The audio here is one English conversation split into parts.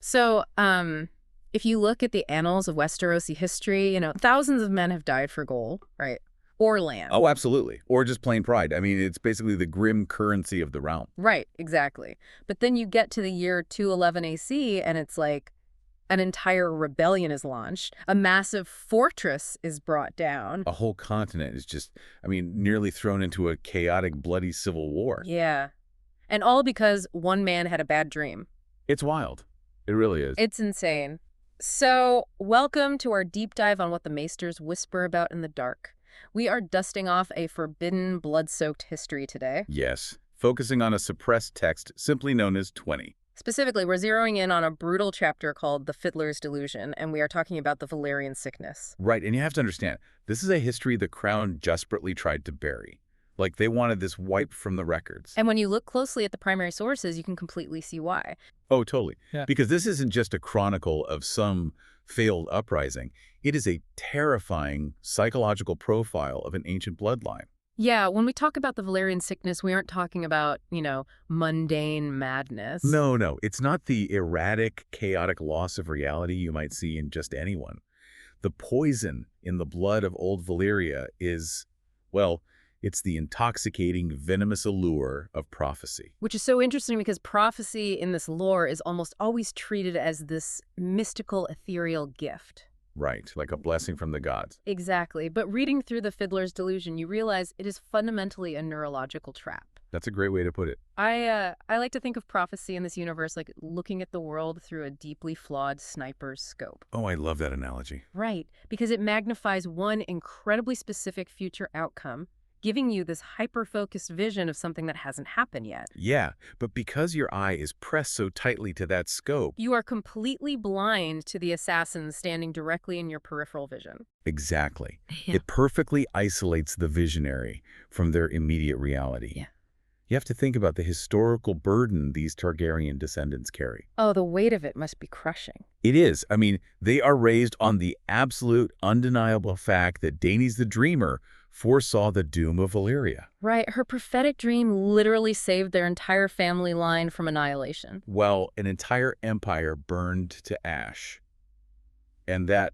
So, if you look at the annals of Westerosi history, thousands of men have died for gold, right? Or land. Oh, absolutely. Or just plain pride. I mean, it's basically the grim currency of the realm. Right, exactly. But then you get to the year 211 AC, and it's like an entire rebellion is launched. A massive fortress is brought down. A whole continent is just, I mean, nearly thrown into a chaotic, bloody civil war. Yeah. And all because one man had a bad dream. It's wild. It really is. It's insane. So, welcome to our deep dive on what the Maesters whisper about in the dark. We are dusting off a forbidden, blood-soaked history today. Yes. Focusing on a suppressed text simply known as Tourney. Specifically, we're zeroing in on a brutal chapter called The Fiddler's Delusion, and we are talking about the Valyrian sickness. Right, and you have to understand, this is a history the Crown desperately tried to bury. Like, they wanted this wiped from the records. And when you look closely at the primary sources, you can completely see why. Oh, totally. Yeah. Because this isn't just a chronicle of some failed uprising. It is a terrifying psychological profile of an ancient bloodline. Yeah, when we talk about the Valyrian sickness, we aren't talking about, mundane madness. No. It's not the erratic, chaotic loss of reality you might see in just anyone. The poison in the blood of old Valyria is, well, it's the intoxicating, venomous allure of prophecy. Which is so interesting because prophecy in this lore is almost always treated as this mystical, ethereal gift. Right, like a blessing from the gods. Exactly. But reading through The Fiddler's Delusion, you realize it is fundamentally a neurological trap. That's a great way to put it. I like to think of prophecy in this universe like looking at the world through a deeply flawed sniper's scope. Oh, I love that analogy. Right, because it magnifies one incredibly specific future outcome, giving you this hyper-focused vision of something that hasn't happened yet. Yeah, but because your eye is pressed so tightly to that scope... You are completely blind to the assassins standing directly in your peripheral vision. Exactly. Yeah. It perfectly isolates the visionary from their immediate reality. Yeah. You have to think about the historical burden these Targaryen descendants carry. Oh, the weight of it must be crushing. It is. I mean, they are raised on the absolute, undeniable fact that Daenys the Dreamer foresaw the doom of Valyria. Right. Her prophetic dream literally saved their entire family line from annihilation. Well, an entire empire burned to ash. And that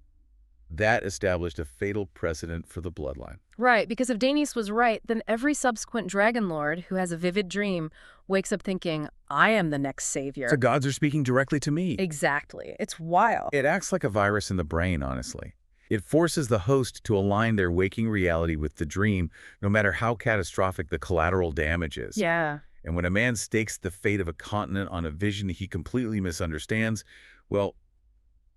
established a fatal precedent for the bloodline. Right, because if Daenys was right, then every subsequent Dragon Lord who has a vivid dream wakes up thinking, I am the next savior. The gods are speaking directly to me. Exactly. It's wild. It acts like a virus in the brain, honestly. It forces the host to align their waking reality with the dream, no matter how catastrophic the collateral damage is. Yeah. And when a man stakes the fate of a continent on a vision he completely misunderstands, well,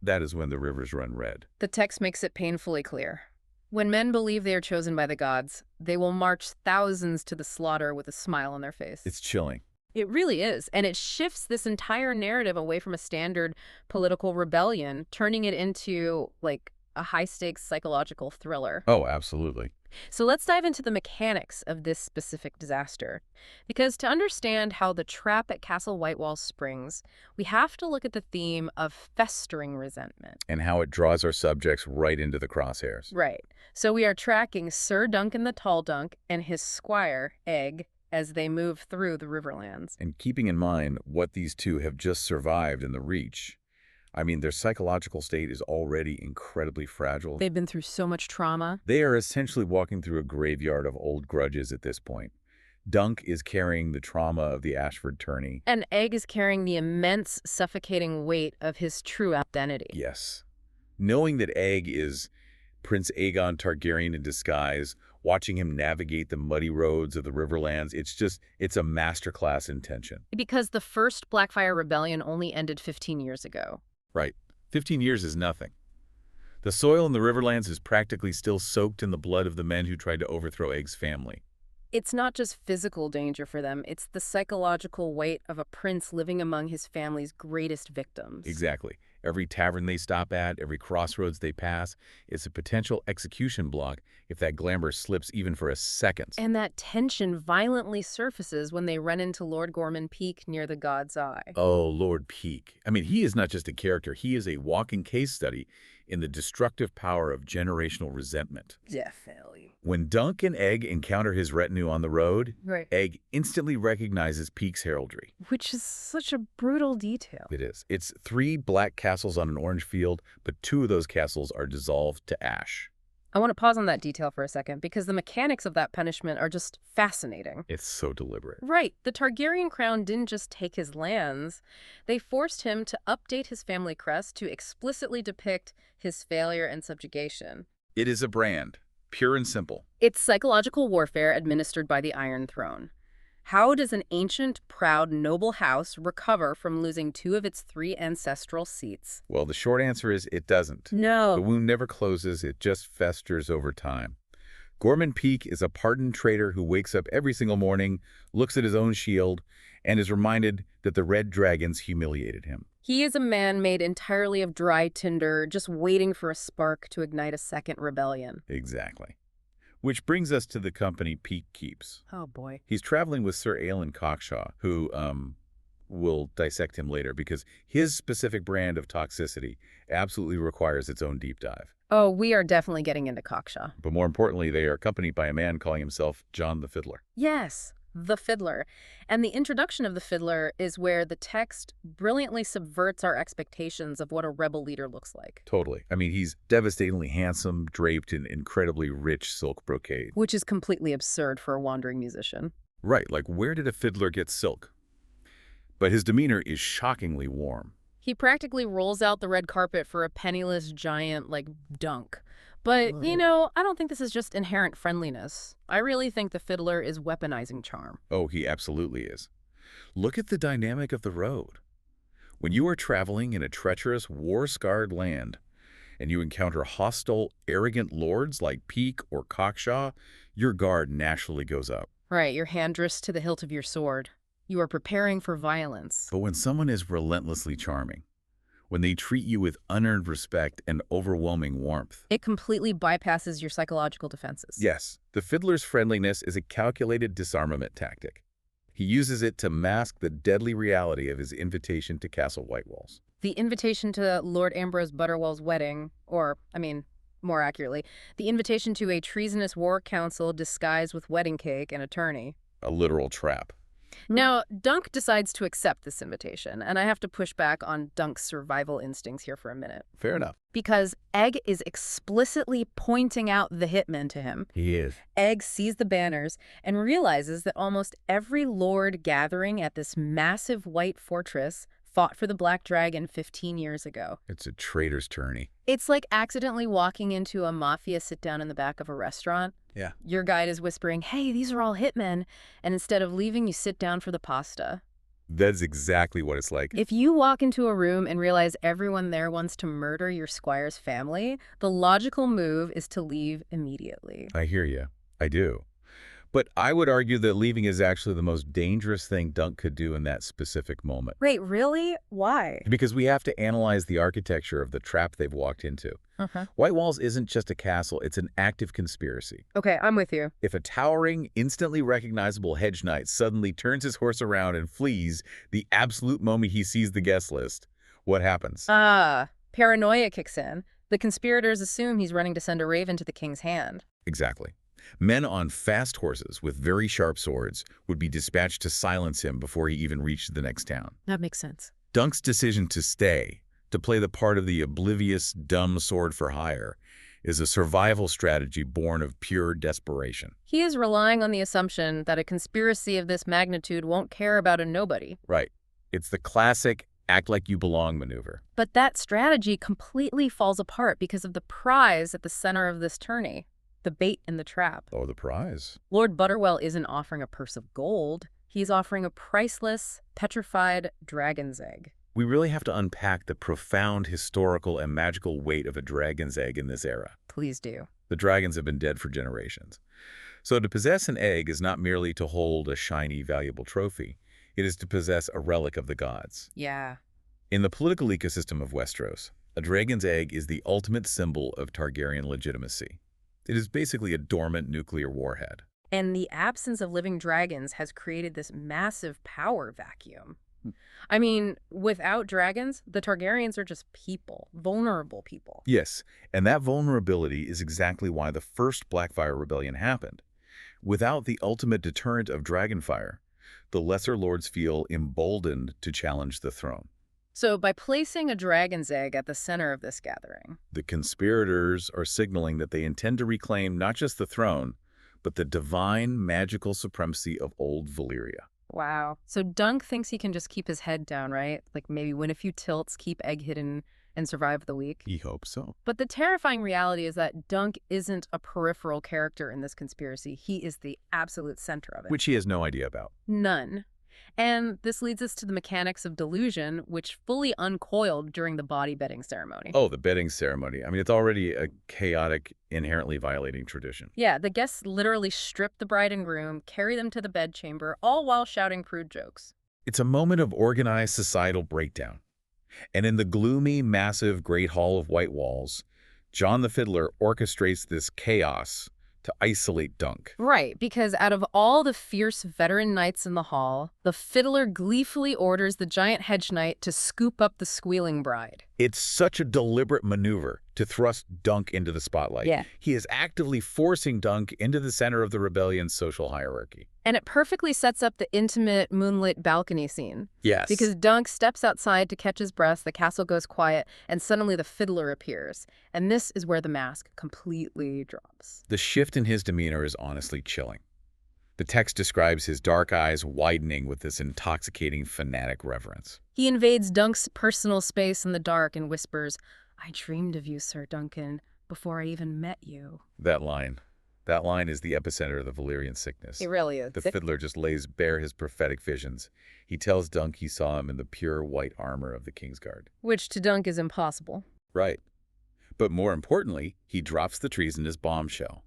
that is when the rivers run red. The text makes it painfully clear. When men believe they are chosen by the gods, they will march thousands to the slaughter with a smile on their face. It's chilling. It really is. And it shifts this entire narrative away from a standard political rebellion, turning it into, like, a high-stakes psychological thriller. Oh, absolutely. So let's dive into the mechanics of this specific disaster. Because to understand how the trap at Castle Whitewalls springs, we have to look at the theme of festering resentment. And how it draws our subjects right into the crosshairs. Right. So we are tracking Sir Duncan the Tall Dunk and his squire, Egg, as they move through the Riverlands. And keeping in mind what these two have just survived in the Reach, I mean, their psychological state is already incredibly fragile. They've been through so much trauma. They are essentially walking through a graveyard of old grudges at this point. Dunk is carrying the trauma of the Ashford tourney. And Egg is carrying the immense, suffocating weight of his true identity. Yes. Knowing that Egg is Prince Aegon Targaryen in disguise, watching him navigate the muddy roads of the Riverlands, it's a masterclass in tension. Because the first Blackfyre Rebellion only ended 15 years ago. Right. 15 years is nothing. The soil in the Riverlands is practically still soaked in the blood of the men who tried to overthrow Egg's family. It's not just physical danger for them, it's the psychological weight of a prince living among his family's greatest victims. Exactly. Every tavern they stop at, every crossroads they pass, is a potential execution block if that glamour slips even for a second. And that tension violently surfaces when they run into Lord Gorman Peak near the God's Eye. Oh, Lord Peak. I mean, he is not just a character, he is a walking case study in the destructive power of generational resentment. Definitely. When Dunk and Egg encounter his retinue on the road, Right. Egg instantly recognizes Peak's heraldry. Which is such a brutal detail. It is. It's 3 black castles on an orange field, but 2 of those castles are dissolved to ash. I want to pause on that detail for a second because the mechanics of that punishment are just fascinating. It's so deliberate. Right. The Targaryen crown didn't just take his lands. They forced him to update his family crest to explicitly depict his failure and subjugation. It is a brand, pure and simple. It's psychological warfare administered by the Iron Throne. How does an ancient, proud, noble house recover from losing 2 of its 3 ancestral seats? Well, the short answer is it doesn't. The No. wound never closes, it just festers over time. Gorman Peak is a pardoned traitor who wakes up every single morning, looks at his own shield, and is reminded that the Red Dragons humiliated him. He is a man made entirely of dry tinder, just waiting for a spark to ignite a second rebellion. Exactly. Which brings us to the company Peak keeps. Oh, boy. He's traveling with Sir Aelin Cockshaw, who will dissect him later because his specific brand of toxicity absolutely requires its own deep dive. Oh, we are definitely getting into Cockshaw. But more importantly, they are accompanied by a man calling himself John the Fiddler. Yes, the Fiddler. And the introduction of the Fiddler is where the text brilliantly subverts our expectations of what a rebel leader looks like. Totally. I mean, he's devastatingly handsome, draped in incredibly rich silk brocade. Which is completely absurd for a wandering musician. Right, like where did a fiddler get silk? But his demeanor is shockingly warm. He practically rolls out the red carpet for a penniless giant like Dunk. But, you know, I don't think this is just inherent friendliness. I really think the Fiddler is weaponizing charm. Oh, he absolutely is. Look at the dynamic of the road. When you are traveling in a treacherous, war-scarred land, and you encounter hostile, arrogant lords like Peak or Cockshaw, your guard naturally goes up. Right, your hand drifts to the hilt of your sword. You are preparing for violence. But when someone is relentlessly charming, when they treat you with unearned respect and overwhelming warmth, It completely bypasses your psychological defenses. yes, the Fiddler's friendliness is a calculated disarmament tactic. He uses it to mask the deadly reality of his invitation to Castle Whitewalls. The invitation to Lord Ambrose Butterwell's wedding, or, more accurately, the invitation to a treasonous war council disguised with wedding cake and a tourney. A literal trap. Now, Dunk decides to accept this invitation, and I have to push back on Dunk's survival instincts here for a minute. Fair enough. Because Egg is explicitly pointing out the hitman to him. He is. Egg sees the banners and realizes that almost every lord gathering at this massive white fortress fought for the Black Dragon 15 years ago. It's a traitor's tourney. It's like accidentally walking into a mafia sit-down in the back of a restaurant. Yeah. Your guide is whispering, hey, these are all hitmen, and instead of leaving, you sit down for the pasta. That's exactly what it's like. If you walk into a room and realize everyone there wants to murder your squire's family, the logical move is to leave immediately. I hear you. I do. But I would argue that leaving is actually the most dangerous thing Dunk could do in that specific moment. Wait, really? Why? Because we have to analyze the architecture of the trap they've walked into. Whitewalls isn't just a castle, it's an active conspiracy. Okay, I'm with you. If a towering, instantly recognizable hedge knight suddenly turns his horse around and flees the absolute moment he sees the guest list, what happens? Paranoia kicks in. The conspirators assume he's running to send a raven to the king's hand. Exactly. Men on fast horses with very sharp swords would be dispatched to silence him before he even reached the next town. That makes sense. Dunk's decision to stay, to play the part of the oblivious, dumb sword for hire, is a survival strategy born of pure desperation. He is relying on the assumption that a conspiracy of this magnitude won't care about a nobody. Right. It's the classic act like you belong maneuver. But that strategy completely falls apart because of the prize at the center of this tourney. The bait in the trap. Oh, the prize. Lord Butterwell isn't offering a purse of gold. He's offering a priceless, petrified dragon's egg. We really have to unpack the profound historical and magical weight of a dragon's egg in this era. Please do. The dragons have been dead for generations. So to possess an egg is not merely to hold a shiny, valuable trophy. It is to possess a relic of the gods. Yeah. In the political ecosystem of Westeros, a dragon's egg is the ultimate symbol of Targaryen legitimacy. It is basically a dormant nuclear warhead. And the absence of living dragons has created this massive power vacuum. I mean, without dragons, the Targaryens are just people, vulnerable people. Yes, and that vulnerability is exactly why the First Blackfyre Rebellion happened. Without the ultimate deterrent of dragonfire, the Lesser Lords feel emboldened to challenge the throne. So by placing a dragon's egg at the center of this gathering, The conspirators are signaling that they intend to reclaim not just the throne, but the divine magical supremacy of old Valyria. wow. So Dunk thinks he can just keep his head down, right? Like maybe win a few tilts, keep egg hidden, and survive the week. He hopes so. But the terrifying reality is that Dunk isn't a peripheral character in this conspiracy. He is the absolute center of it. Which he has no idea about. None. And this leads us to the mechanics of delusion, which fully uncoiled during the body bedding ceremony. Oh, the bedding ceremony. I mean, it's already a chaotic, inherently violating tradition. Yeah, the guests literally strip the bride and groom, carry them to the bedchamber, all while shouting prude jokes. It's a moment of organized societal breakdown. And in the gloomy, massive Great Hall of Whitewalls, John the Fiddler orchestrates this chaos to isolate Dunk. Right, because out of all the fierce veteran knights in the hall, the fiddler gleefully orders the giant hedge knight to scoop up the squealing bride. It's such a deliberate maneuver to thrust Dunk into the spotlight. Yeah. He is actively forcing Dunk into the center of the rebellion's social hierarchy. And it perfectly sets up the intimate moonlit balcony scene. Yes. Because Dunk steps outside to catch his breath, the castle goes quiet, and suddenly the fiddler appears. And this is where the mask completely drops. The shift in his demeanor is honestly chilling. The text describes his dark eyes widening with this intoxicating fanatic reverence. He invades Dunk's personal space in the dark and whispers, "I dreamed of you, Sir Duncan, before I even met you." That line is the epicenter of the Valyrian sickness. It really is. The fiddler just lays bare his prophetic visions. He tells Dunk he saw him in the pure white armor of the Kingsguard. Which to Dunk is impossible. Right. But more importantly, he drops the treasonous bombshell.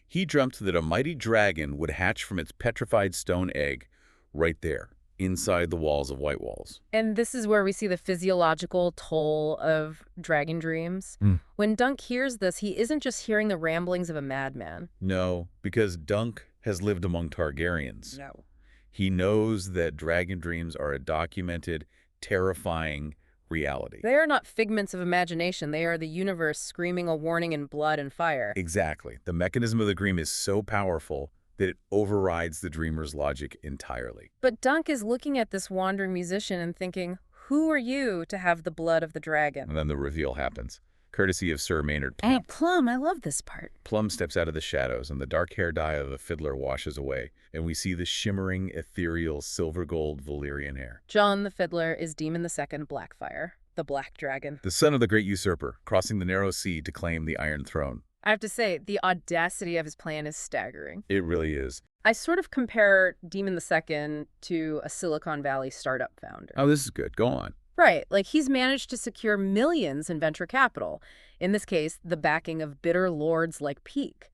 He dreamt that a mighty dragon would hatch from its petrified stone egg right there, inside the walls of Whitewalls. And this is where we see the physiological toll of dragon dreams. When Dunk hears this, he isn't just hearing the ramblings of a madman. No, because Dunk has lived among Targaryens. No. He knows that dragon dreams are a documented, terrifying reality. They are not figments of imagination. They are the universe screaming a warning in blood and fire. Exactly. The mechanism of the dream is so powerful that it overrides the dreamer's logic entirely. But Dunk is looking at this wandering musician and thinking, who are you to have the blood of the dragon? And then the reveal happens, courtesy of Sir Maynard Plum. Plum, I love this part. Plum steps out of the shadows, and the dark hair dye of the fiddler washes away, and we see the shimmering, ethereal, silver-gold Valyrian hair. John the Fiddler is Daemon II Blackfyre, the Black Dragon. The son of the great usurper, crossing the narrow sea to claim the Iron Throne. I have to say, the audacity of his plan is staggering. It really is. I sort of compare Daemon II to a Silicon Valley startup founder. Oh, this is good. Go on. Right, like he's managed to secure millions in venture capital. In this case, the backing of bitter lords like Peak.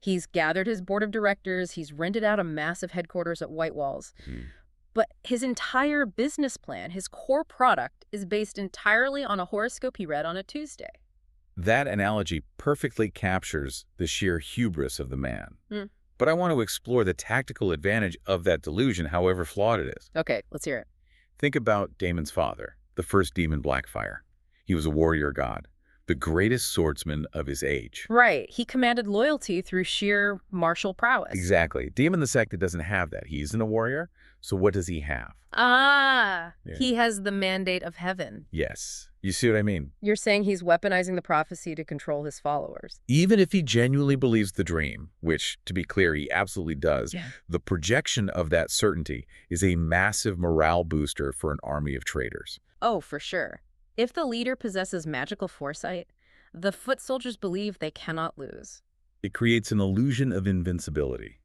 He's gathered his board of directors, he's rented out a massive headquarters at Whitewalls. But his entire business plan, his core product, is based entirely on a horoscope he read on a Tuesday. That analogy perfectly captures the sheer hubris of the man. But I want to explore the tactical advantage of that delusion, however flawed it is. Okay, let's hear it. Think about Daemon's father, the first demon Blackfyre. He was a warrior god, the greatest swordsman of his age. Right, he commanded loyalty through sheer martial prowess. Exactly. Daemon the Second doesn't have that. He isn't a warrior, so what does he have? He has the mandate of heaven. Yes. You see what I mean? You're saying he's weaponizing the prophecy to control his followers. Even if he genuinely believes the dream, which, to be clear, he absolutely does, the projection of that certainty is a massive morale booster for an army of traitors. Oh, for sure. If the leader possesses magical foresight, the foot soldiers believe they cannot lose. It creates an illusion of invincibility.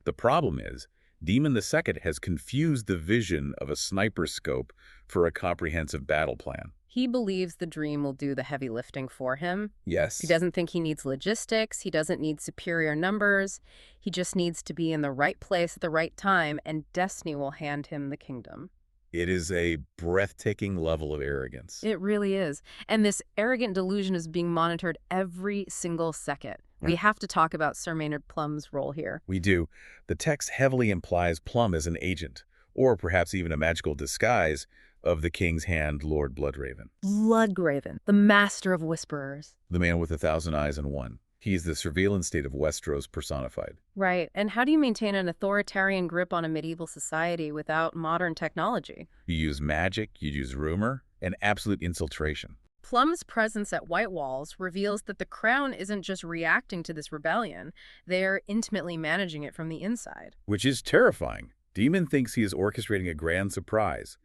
The problem is, Daemon II has confused the vision of a sniper scope for a comprehensive battle plan. He believes the dream will do the heavy lifting for him. Yes. He doesn't think he needs logistics. He doesn't need superior numbers. He just needs to be in the right place at the right time, and destiny will hand him the kingdom. It is a breathtaking level of arrogance. It really is. And this arrogant delusion is being monitored every single second. We have to talk about Sir Maynard Plum's role here. We do. The text heavily implies Plum as an agent, or perhaps even a magical disguise of the king's hand, Lord Bloodraven. Bloodgraven, the master of whisperers. The man with 1,000 eyes in one. He's the surveillance state of Westeros personified. Right, and how do you maintain an authoritarian grip on a medieval society without modern technology? You use magic, you use rumor, and absolute infiltration. Plum's presence at Whitewalls reveals that the crown isn't just reacting to this rebellion, they're intimately managing it from the inside. Which is terrifying. Daemon thinks he is orchestrating a grand surprise,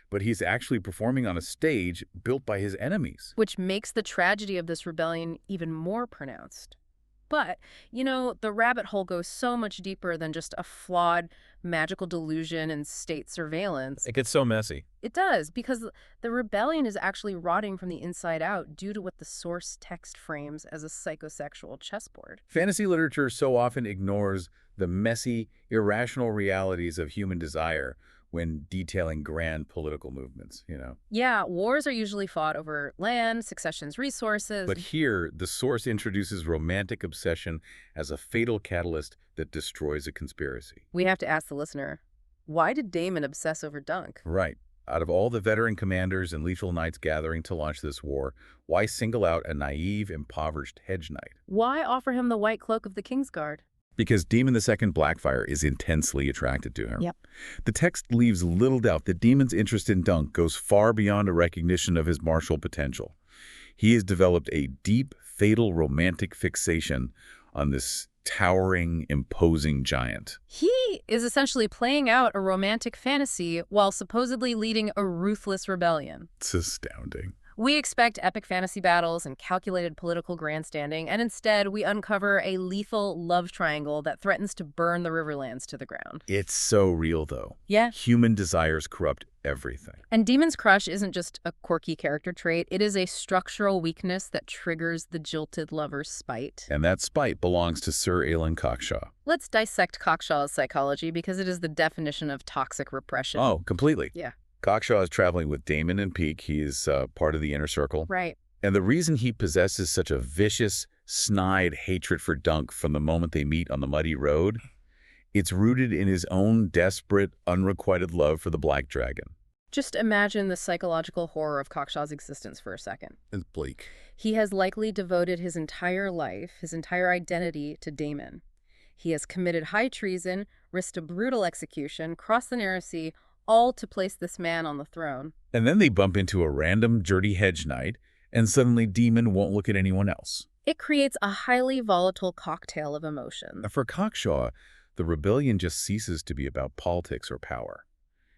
but he's actually performing on a stage built by his enemies. Which makes the tragedy of this rebellion even more pronounced. But, the rabbit hole goes so much deeper than just a flawed magical delusion and state surveillance. It gets so messy. It does, because the rebellion is actually rotting from the inside out due to what the source text frames as a psychosexual chessboard. Fantasy literature so often ignores the messy, irrational realities of human desire when detailing grand political movements. Yeah, wars are usually fought over land, successions, resources. But here, the source introduces romantic obsession as a fatal catalyst that destroys a conspiracy. We have to ask the listener, why did Daemon obsess over Dunk? Right. Out of all the veteran commanders and lethal knights gathering to launch this war, why single out a naive, impoverished hedge knight? Why offer him the white cloak of the Kingsguard? Because Daemon II Blackfyre is intensely attracted to him. Yep. The text leaves little doubt that Daemon's interest in Dunk goes far beyond a recognition of his martial potential. He has developed a deep, fatal romantic fixation on this towering, imposing giant. He is essentially playing out a romantic fantasy while supposedly leading a ruthless rebellion. It's astounding. We expect epic fantasy battles and calculated political grandstanding, and instead we uncover a lethal love triangle that threatens to burn the Riverlands to the ground. It's so real, though. Yeah. Human desires corrupt everything. And Daemon's crush isn't just a quirky character trait, it is a structural weakness that triggers the jilted lover's spite. And that spite belongs to Sir Aelin Cockshaw. Let's dissect Cockshaw's psychology because it is the definition of toxic repression. Oh, completely. Yeah. Cockshaw is traveling with Daemon and Peake. He is part of the inner circle. Right. And the reason he possesses such a vicious, snide hatred for Dunk from the moment they meet on the muddy road, it's rooted in his own desperate, unrequited love for the Black Dragon. Just imagine the psychological horror of Cockshaw's existence for a second. It's bleak. He has likely devoted his entire life, his entire identity to Daemon. He has committed high treason, risked a brutal execution, crossed the narrow sea, all to place this man on the throne. And then they bump into a random, dirty hedge knight, and suddenly Daemon won't look at anyone else. It creates a highly volatile cocktail of emotions. For Cockshaw, the rebellion just ceases to be about politics or power.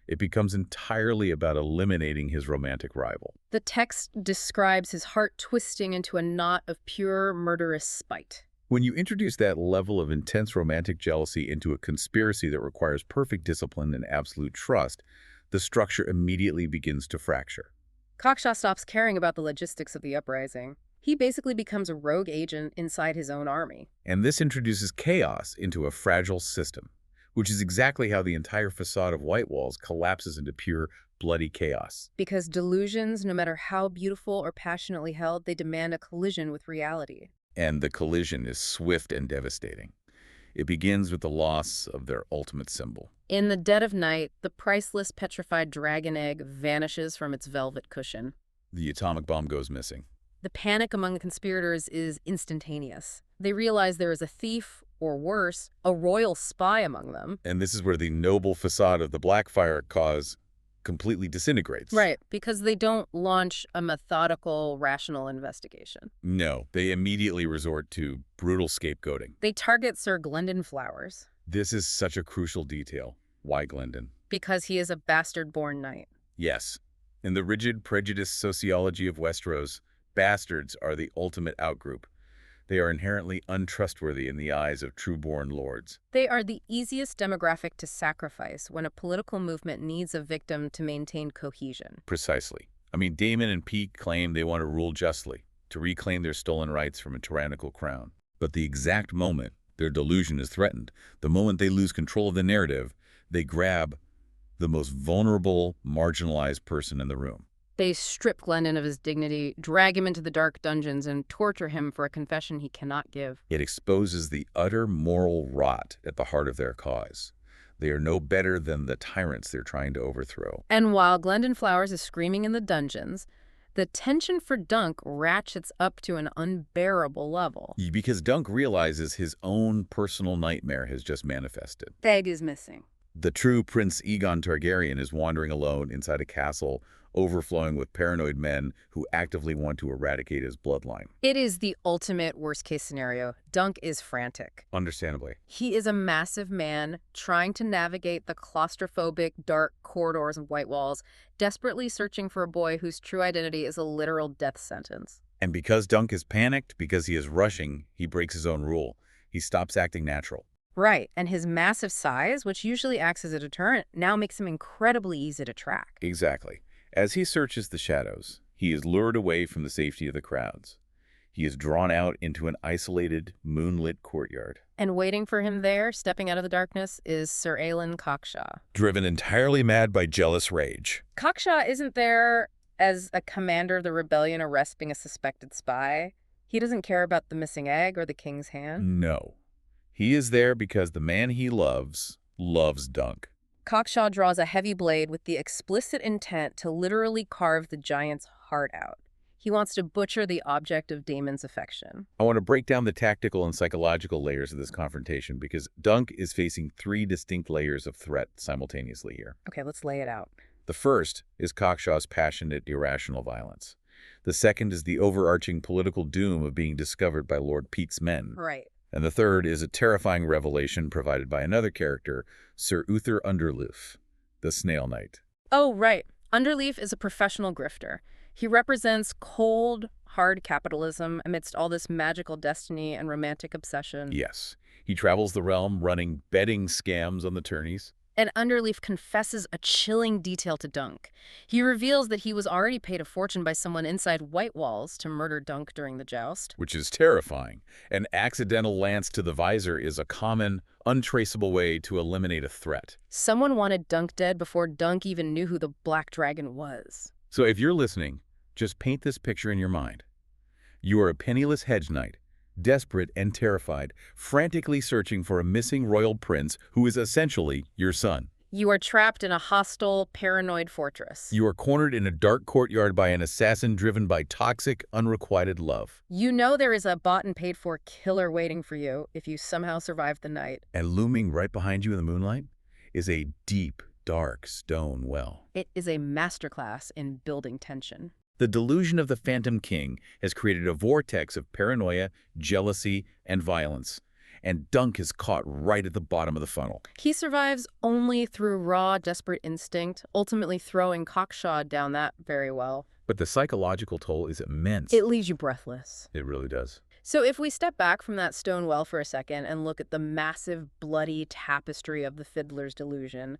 It becomes entirely about eliminating his romantic rival. The text describes his heart twisting into a knot of pure, murderous spite. When you introduce that level of intense romantic jealousy into a conspiracy that requires perfect discipline and absolute trust, the structure immediately begins to fracture. Cockshaw stops caring about the logistics of the uprising. He basically becomes a rogue agent inside his own army. And this introduces chaos into a fragile system, which is exactly how the entire facade of Whitewalls collapses into pure, bloody chaos. Because delusions, no matter how beautiful or passionately held, they demand a collision with reality. And the collision is swift and devastating. It begins with the loss of their ultimate symbol. In the dead of night, the priceless petrified dragon egg vanishes from its velvet cushion. The atomic bomb goes missing. The panic among the conspirators is instantaneous. They realize there is a thief, or worse, a royal spy among them. And this is where the noble facade of the Blackfyre cause completely disintegrates. Right, because they don't launch a methodical, rational investigation. No, they immediately resort to brutal scapegoating. They target Sir Glendon Flowers. This is such a crucial detail. Why Glendon? Because he is a bastard-born knight. Yes. In the rigid, prejudiced sociology of Westeros, bastards are the ultimate outgroup. They are inherently untrustworthy in the eyes of true-born lords. They are the easiest demographic to sacrifice when a political movement needs a victim to maintain cohesion. Precisely. I mean, Daemon and Peake claim they want to rule justly, to reclaim their stolen rights from a tyrannical crown. But the exact moment their delusion is threatened, the moment they lose control of the narrative, they grab the most vulnerable, marginalized person in the room. They strip Glendon of his dignity, drag him into the dark dungeons, and torture him for a confession he cannot give. It exposes the utter moral rot at the heart of their cause. They are no better than the tyrants they're trying to overthrow. And while Glendon Flowers is screaming in the dungeons, the tension for Dunk ratchets up to an unbearable level. Because Dunk realizes his own personal nightmare has just manifested. Egg is missing. The true Prince Aegon Targaryen is wandering alone inside a castle overflowing with paranoid men who actively want to eradicate his bloodline. It is the ultimate worst-case scenario. Dunk is frantic. Understandably. He is a massive man trying to navigate the claustrophobic, dark corridors of Whitewalls, desperately searching for a boy whose true identity is a literal death sentence. And because Dunk is panicked, because he is rushing, he breaks his own rule. He stops acting natural. Right, and his massive size, which usually acts as a deterrent, now makes him incredibly easy to track. Exactly. As he searches the shadows, he is lured away from the safety of the crowds. He is drawn out into an isolated, moonlit courtyard. And waiting for him there, stepping out of the darkness, is Sir Aelin Cockshaw. Driven entirely mad by jealous rage. Cockshaw isn't there as a commander of the rebellion arresting a suspected spy. He doesn't care about the missing egg or the king's hand. No. He is there because the man he loves Dunk. Cockshaw draws a heavy blade with the explicit intent to literally carve the giant's heart out. He wants to butcher the object of Daemon's affection. I want to break down the tactical and psychological layers of this confrontation because Dunk is facing 3 distinct layers of threat simultaneously here. Okay, let's lay it out. The first is Cockshaw's passionate, irrational violence. The second is the overarching political doom of being discovered by Lord Peake's men. Right. And the third is a terrifying revelation provided by another character, Sir Uther Underleaf, the Snail Knight. Oh, right. Underleaf is a professional grifter. He represents cold, hard capitalism amidst all this magical destiny and romantic obsession. Yes. He travels the realm running betting scams on the tourneys. And Underleaf confesses a chilling detail to Dunk. He reveals that he was already paid a fortune by someone inside Whitewalls to murder Dunk during the joust. Which is terrifying. An accidental lance to the visor is a common, untraceable way to eliminate a threat. Someone wanted Dunk dead before Dunk even knew who the Black Dragon was. So if you're listening, just paint this picture in your mind. You are a penniless hedge knight, desperate and terrified, frantically searching for a missing royal prince who is essentially your son. You are trapped in a hostile, paranoid fortress. You are cornered in a dark courtyard by an assassin driven by toxic, unrequited love. You know there is a bought and paid for killer waiting for you if you somehow survive the night. And looming right behind you in the moonlight is a deep, dark stone well. It is a masterclass in building tension. The delusion of the Phantom King has created a vortex of paranoia, jealousy, and violence. And Dunk is caught right at the bottom of the funnel. He survives only through raw, desperate instinct, ultimately throwing Cockshaw down that very well. But the psychological toll is immense. It leaves you breathless. It really does. So if we step back from that stone well for a second and look at the massive, bloody tapestry of the Fiddler's delusion,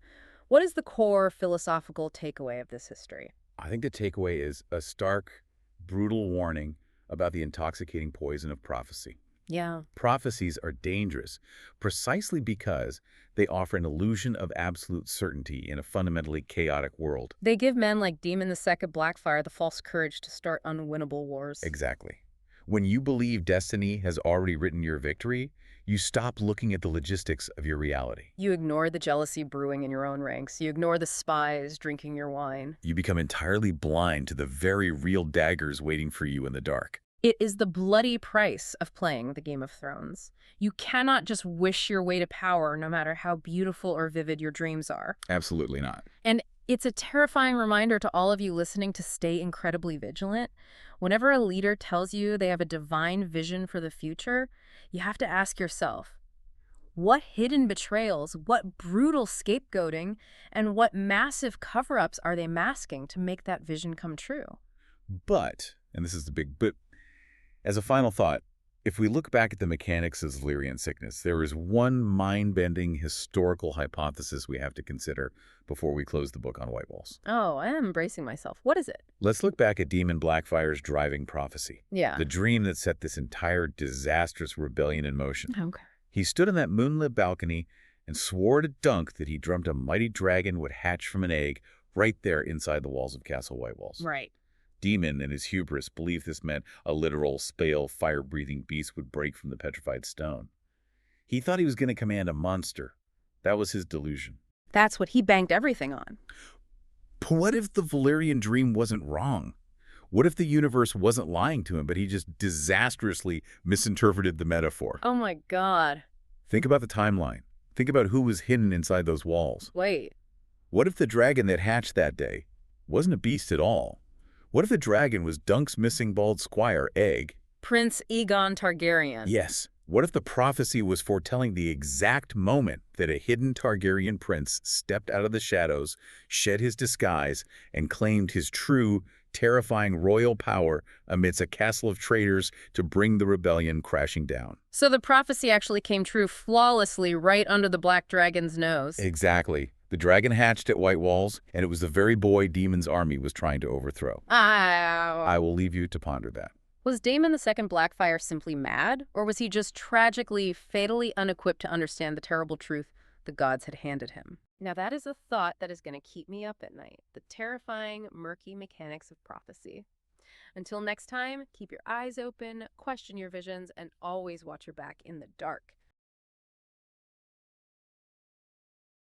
what is the core philosophical takeaway of this history? I think the takeaway is a stark, brutal warning about the intoxicating poison of prophecy. Yeah. Prophecies are dangerous precisely because they offer an illusion of absolute certainty in a fundamentally chaotic world. They give men like Daemon II Blackfyre the false courage to start unwinnable wars. Exactly. When you believe destiny has already written your victory, you stop looking at the logistics of your reality. You ignore the jealousy brewing in your own ranks. You ignore the spies drinking your wine. You become entirely blind to the very real daggers waiting for you in the dark. It is the bloody price of playing the Game of Thrones. You cannot just wish your way to power no matter how beautiful or vivid your dreams are. Absolutely not. And it's a terrifying reminder to all of you listening to stay incredibly vigilant. Whenever a leader tells you they have a divine vision for the future, you have to ask yourself, what hidden betrayals, what brutal scapegoating, and what massive cover-ups are they masking to make that vision come true? But, and this is the big but, as a final thought, if we look back at the mechanics of Valyrian sickness, there is one mind-bending historical hypothesis we have to consider before we close the book on Whitewalls. Oh, I am embracing myself. What is it? Let's look back at Daemon Blackfyre's driving prophecy. Yeah. The dream that set this entire disastrous rebellion in motion. Okay. He stood on that moonlit balcony and swore to Dunk that he dreamt a mighty dragon would hatch from an egg right there inside the walls of Castle Whitewalls. Right. Daemon, in his hubris, believed this meant a literal, spale, fire-breathing beast would break from the petrified stone. He thought he was going to command a monster, That was his delusion. That's what he banked everything on. But what if the Valyrian dream wasn't wrong? What if the universe wasn't lying to him, but he just disastrously misinterpreted the metaphor? Oh my God. Think about the timeline. Think about who was hidden inside those walls. Wait. What if the dragon that hatched that day wasn't a beast at all? What if the dragon was Dunk's missing bald squire, Egg? Prince Aegon Targaryen. Yes. What if the prophecy was foretelling the exact moment that a hidden Targaryen prince stepped out of the shadows, shed his disguise, and claimed his true, terrifying royal power amidst a castle of traitors to bring the rebellion crashing down? So the prophecy actually came true flawlessly right under the Black Dragon's nose. Exactly. The dragon hatched at Whitewalls, and it was the very boy Daemon's army was trying to overthrow. Ow. I will leave you to ponder that. Was Daemon II Blackfyre simply mad, or was he just tragically, fatally unequipped to understand the terrible truth the gods had handed him? Now that is a thought that is going to keep me up at night. The terrifying, murky mechanics of prophecy. Until next time, keep your eyes open, question your visions, and always watch your back in the dark.